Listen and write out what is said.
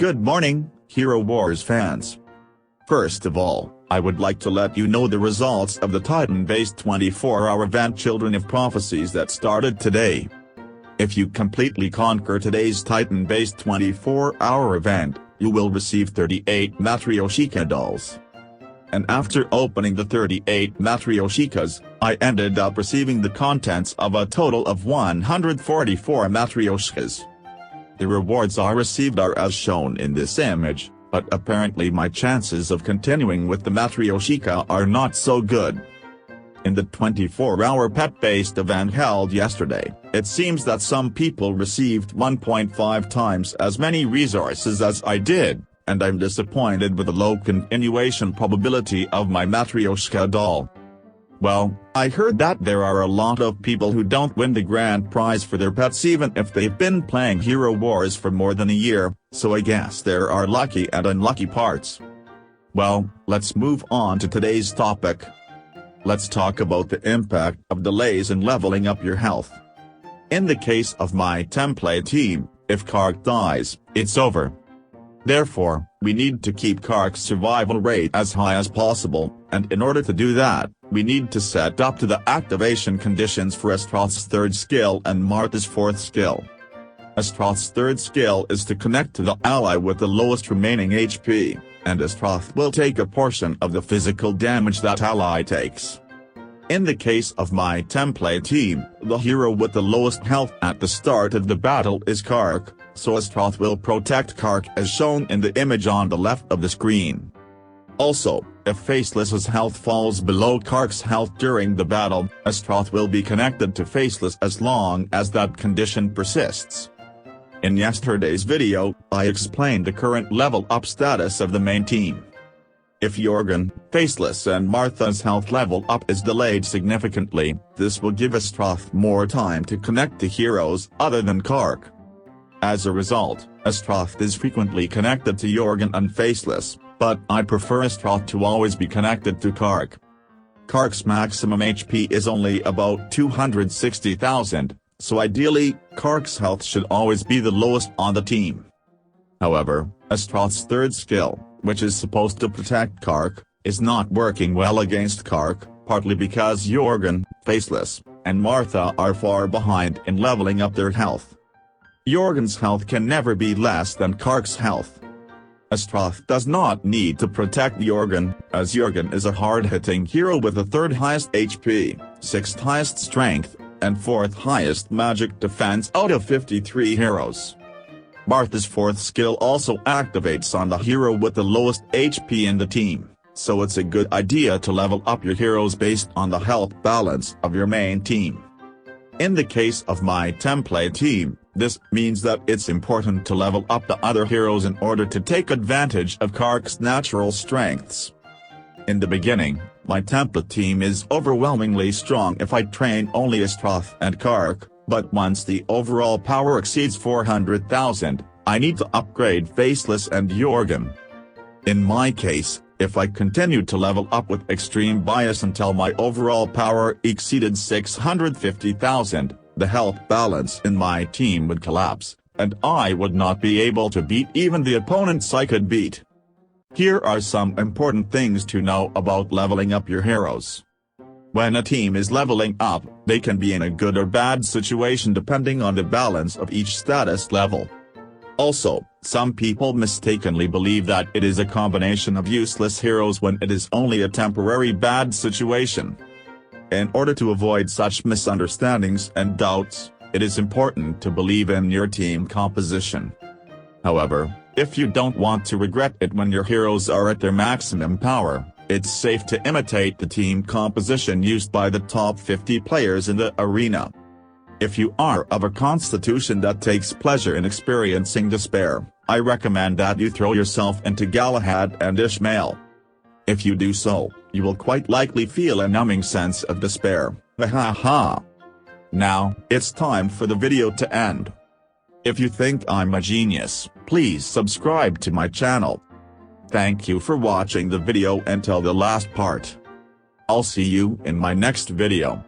Good morning, Hero Wars fans. First of all, I would like to let you know the results of the Titan-based 24-hour event Children of Prophecies that started today. If you completely conquer today's Titan-based 24-hour event, you will receive 38 Matryoshika dolls. And after opening the 38 Matrioshikas, I ended up receiving the contents of a total of 144 Matrioshikas. The rewards I received are as shown in this image, but apparently my chances of continuing with the Matryoshika are not so good. In the 24-hour pet-based event held yesterday, it seems that some people received 1.5 times as many resources as I did, and I'm disappointed with the low continuation probability of my Matryoshika doll. Well, I heard that there are a lot of people who don't win the grand prize for their pets even if they've been playing Hero Wars for more than a year, so I guess there are lucky and unlucky parts. Well, let's move on to today's topic. Let's talk about the impact of delays in leveling up your health. In the case of my template team, if Kark dies, it's over. Therefore, we need to keep Kark's survival rate as high as possible, and in order to do that, we need to set up to the activation conditions for Astaroth's third skill and Martha's fourth skill. Astaroth's third skill is to connect to the ally with the lowest remaining HP, and Astaroth will take a portion of the physical damage that ally takes. In the case of my template team, the hero with the lowest health at the start of the battle is Kark, so Astaroth will protect Kark as shown in the image on the left of the screen. Also, if Faceless's health falls below Kark's health during the battle, Astaroth will be connected to Faceless as long as that condition persists. In yesterday's video, I explained the current level up status of the main team. If Jorgen, Faceless and Martha's health level up is delayed significantly, this will give Astaroth more time to connect to heroes other than Kark. As a result, Astaroth is frequently connected to Jorgen and Faceless, but I prefer Astaroth to always be connected to Kark. Kark's maximum HP is only about 260,000, so ideally, Kark's health should always be the lowest on the team. However, Astaroth's third skill, which is supposed to protect Kark, is not working well against Kark, partly because Jorgen, Faceless, and Martha are far behind in leveling up their health. Jorgen's health can never be less than Kark's health. Astaroth does not need to protect Jorgen, as Jorgen is a hard-hitting hero with the third highest HP, sixth highest strength, and fourth highest magic defense out of 53 heroes. Martha's fourth skill also activates on the hero with the lowest HP in the team, so it's a good idea to level up your heroes based on the health balance of your main team. In the case of my template team, this means that it's important to level up the other heroes in order to take advantage of Kark's natural strengths. In the beginning, my template team is overwhelmingly strong if I train only Astaroth and Kark, but once the overall power exceeds 400,000, I need to upgrade Faceless and Jorgen. In my case, if I continued to level up with extreme bias until my overall power exceeded 650,000, the health balance in my team would collapse, and I would not be able to beat even the opponents I could beat. Here are some important things to know about leveling up your heroes. When a team is leveling up, they can be in a good or bad situation depending on the balance of each status level. Also, some people mistakenly believe that it is a combination of useless heroes when it is only a temporary bad situation. In order to avoid such misunderstandings and doubts, it is important to believe in your team composition. However, if you don't want to regret it when your heroes are at their maximum power, it's safe to imitate the team composition used by the top 50 players in the arena. If you are of a constitution that takes pleasure in experiencing despair, I recommend that you throw yourself into Galahad and Ishmael. If you do so, you will quite likely feel a numbing sense of despair. Ha. Now, it's time for the video to end. If you think I'm a genius, please subscribe to my channel. Thank you for watching the video until the last part. I'll see you in my next video.